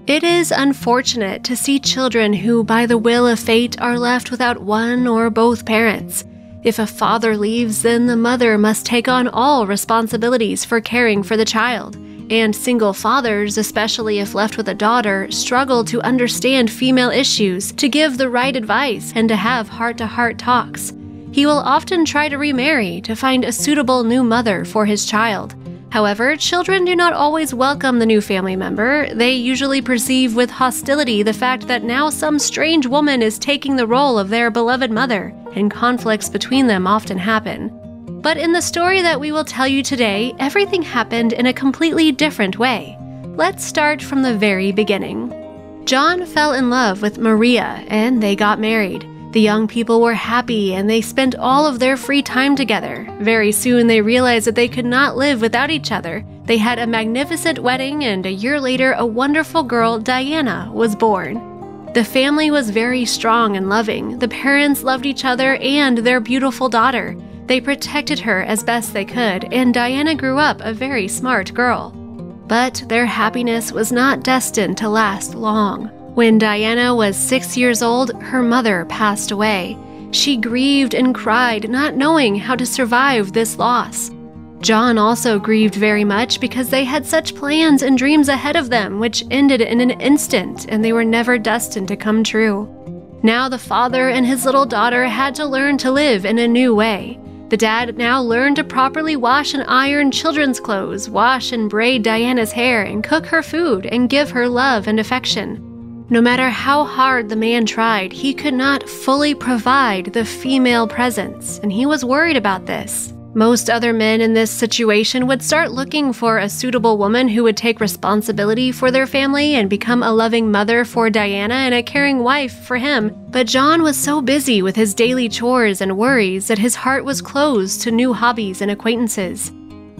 It is unfortunate to see children who, by the will of fate, are left without one or both parents. If a father leaves, then the mother must take on all responsibilities for caring for the child. And single fathers, especially if left with a daughter, struggle to understand female issues, to give the right advice, and to have heart-to-heart talks. He will often try to remarry to find a suitable new mother for his child. However, children do not always welcome the new family member. They usually perceive with hostility the fact that now some strange woman is taking the role of their beloved mother, and conflicts between them often happen. But in the story that we will tell you today, everything happened in a completely different way. Let's start from the very beginning. John fell in love with Maria, and they got married. The young people were happy, and they spent all of their free time together. Very soon they realized that they could not live without each other. They had a magnificent wedding, and a year later a wonderful girl, Diana, was born. The family was very strong and loving. The parents loved each other and their beautiful daughter. They protected her as best they could, and Diana grew up a very smart girl. But their happiness was not destined to last long. When Diana was 6 years old, her mother passed away. She grieved and cried, not knowing how to survive this loss. John also grieved very much because they had such plans and dreams ahead of them, which ended in an instant, and they were never destined to come true. Now the father and his little daughter had to learn to live in a new way. The dad now learned to properly wash and iron children's clothes, wash and braid Diana's hair, and cook her food, and give her love and affection. No matter how hard the man tried, he could not fully provide the female presence, and he was worried about this. Most other men in this situation would start looking for a suitable woman who would take responsibility for their family and become a loving mother for Diana and a caring wife for him. But John was so busy with his daily chores and worries that his heart was closed to new hobbies and acquaintances.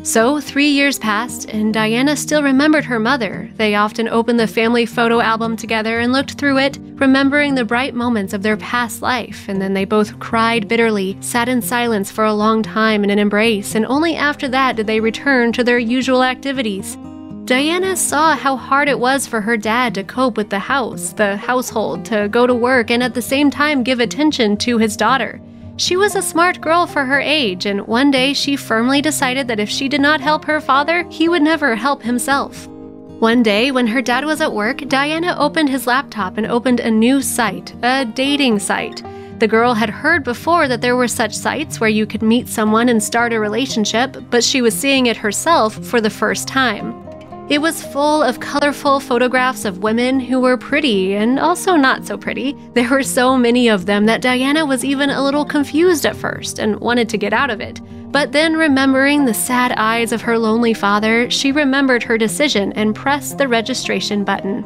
So 3 years passed, and Diana still remembered her mother. They often opened the family photo album together and looked through it, remembering the bright moments of their past life, and then they both cried bitterly, sat in silence for a long time in an embrace, and only after that did they return to their usual activities. Diana saw how hard it was for her dad to cope with the household, to go to work, and at the same time give attention to his daughter. She was a smart girl for her age, and one day she firmly decided that if she did not help her father, he would never help himself. One day, when her dad was at work, Diana opened his laptop and opened a new site, a dating site. The girl had heard before that there were such sites where you could meet someone and start a relationship, but she was seeing it herself for the first time. It was full of colorful photographs of women who were pretty and also not so pretty. There were so many of them that Diana was even a little confused at first and wanted to get out of it. But then, remembering the sad eyes of her lonely father, she remembered her decision and pressed the registration button.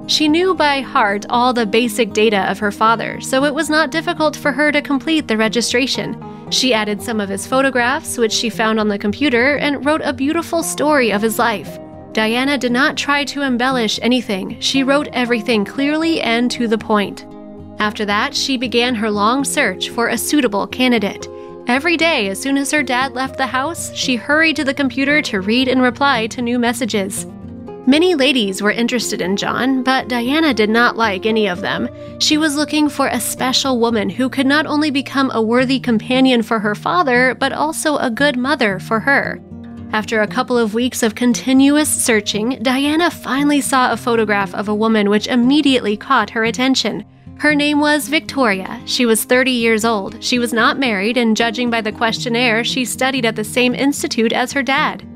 She knew by heart all the basic data of her father, so it was not difficult for her to complete the registration. She added some of his photographs, which she found on the computer, and wrote a beautiful story of his life. Diana did not try to embellish anything. She wrote everything clearly and to the point. After that, she began her long search for a suitable candidate. Every day, as soon as her dad left the house, she hurried to the computer to read and reply to new messages. Many ladies were interested in John, but Diana did not like any of them. She was looking for a special woman who could not only become a worthy companion for her father, but also a good mother for her. After a couple of weeks of continuous searching, Diana finally saw a photograph of a woman which immediately caught her attention. Her name was Victoria. She was 30 years old. She was not married, and judging by the questionnaire, she studied at the same institute as her dad.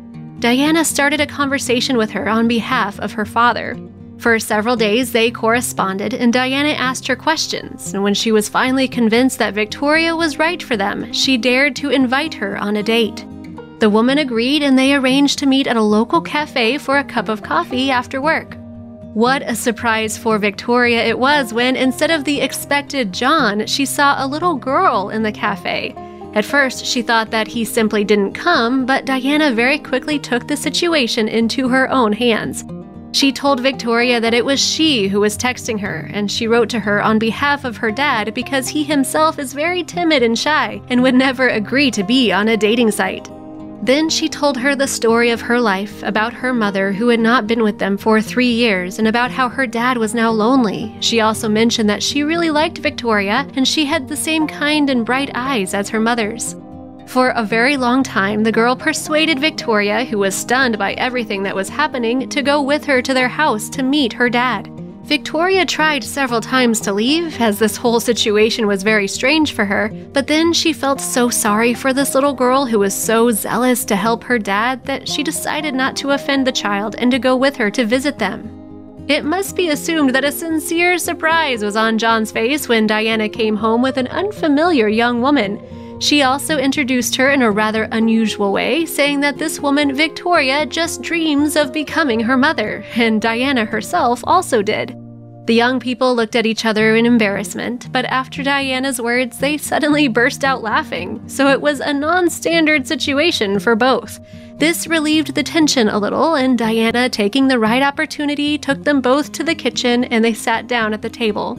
Diana started a conversation with her on behalf of her father. For several days, they corresponded, and Diana asked her questions, and when she was finally convinced that Victoria was right for them, she dared to invite her on a date. The woman agreed, and they arranged to meet at a local cafe for a cup of coffee after work. What a surprise for Victoria it was when, instead of the expected John, she saw a little girl in the cafe. At first, she thought that he simply didn't come, but Diana very quickly took the situation into her own hands. She told Victoria that it was she who was texting her, and she wrote to her on behalf of her dad because he himself is very timid and shy and would never agree to be on a dating site. Then she told her the story of her life, about her mother who had not been with them for 3 years, and about how her dad was now lonely. She also mentioned that she really liked Victoria, and she had the same kind and bright eyes as her mother's. For a very long time, the girl persuaded Victoria, who was stunned by everything that was happening, to go with her to their house to meet her dad. Victoria tried several times to leave, as this whole situation was very strange for her, but then she felt so sorry for this little girl who was so zealous to help her dad that she decided not to offend the child and to go with her to visit them. It must be assumed that a sincere surprise was on John's face when Diana came home with an unfamiliar young woman. She also introduced her in a rather unusual way, saying that this woman, Victoria, just dreams of becoming her mother, and Diana herself also did. The young people looked at each other in embarrassment, but after Diana's words, they suddenly burst out laughing, so it was a non-standard situation for both. This relieved the tension a little, and Diana, taking the right opportunity, took them both to the kitchen and they sat down at the table.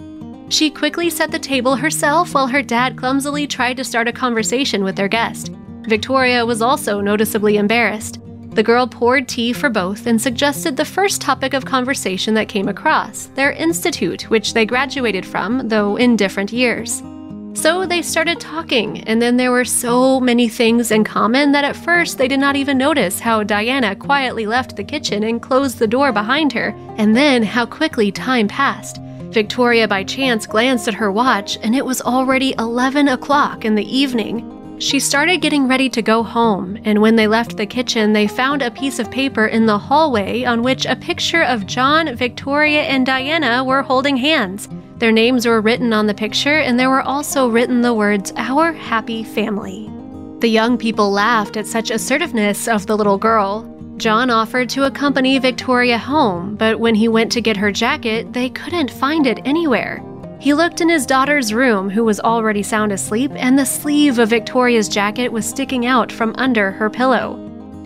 She quickly set the table herself while her dad clumsily tried to start a conversation with their guest. Victoria was also noticeably embarrassed. The girl poured tea for both and suggested the first topic of conversation that came across, their institute, which they graduated from, though in different years. So they started talking, and then there were so many things in common that at first they did not even notice how Diana quietly left the kitchen and closed the door behind her, and then how quickly time passed. Victoria by chance glanced at her watch, and it was already 11 o'clock in the evening. She started getting ready to go home, and when they left the kitchen, they found a piece of paper in the hallway on which a picture of John, Victoria, and Diana were holding hands. Their names were written on the picture, and there were also written the words, "Our happy family." The young people laughed at such assertiveness of the little girl. John offered to accompany Victoria home, but when he went to get her jacket, they couldn't find it anywhere. He looked in his daughter's room, who was already sound asleep, and the sleeve of Victoria's jacket was sticking out from under her pillow.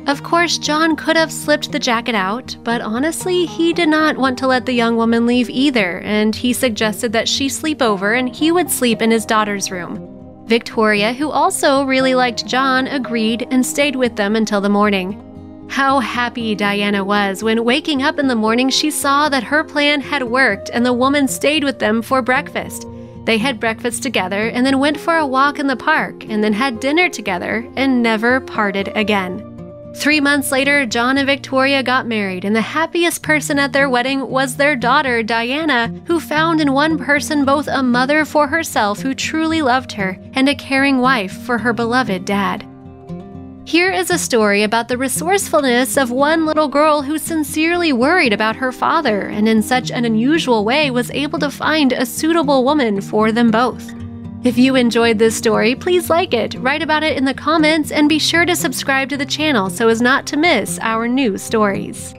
Of course, John could have slipped the jacket out, but honestly, he did not want to let the young woman leave either, and he suggested that she sleep over and he would sleep in his daughter's room. Victoria, who also really liked John, agreed and stayed with them until the morning. How happy Diana was when, waking up in the morning, she saw that her plan had worked and the woman stayed with them for breakfast. They had breakfast together and then went for a walk in the park and then had dinner together and never parted again. 3 months later, John and Victoria got married, and the happiest person at their wedding was their daughter, Diana, who found in one person both a mother for herself who truly loved her and a caring wife for her beloved dad. Here is a story about the resourcefulness of one little girl who sincerely worried about her father and in such an unusual way was able to find a suitable woman for them both. If you enjoyed this story, please like it, write about it in the comments, and be sure to subscribe to the channel so as not to miss our new stories.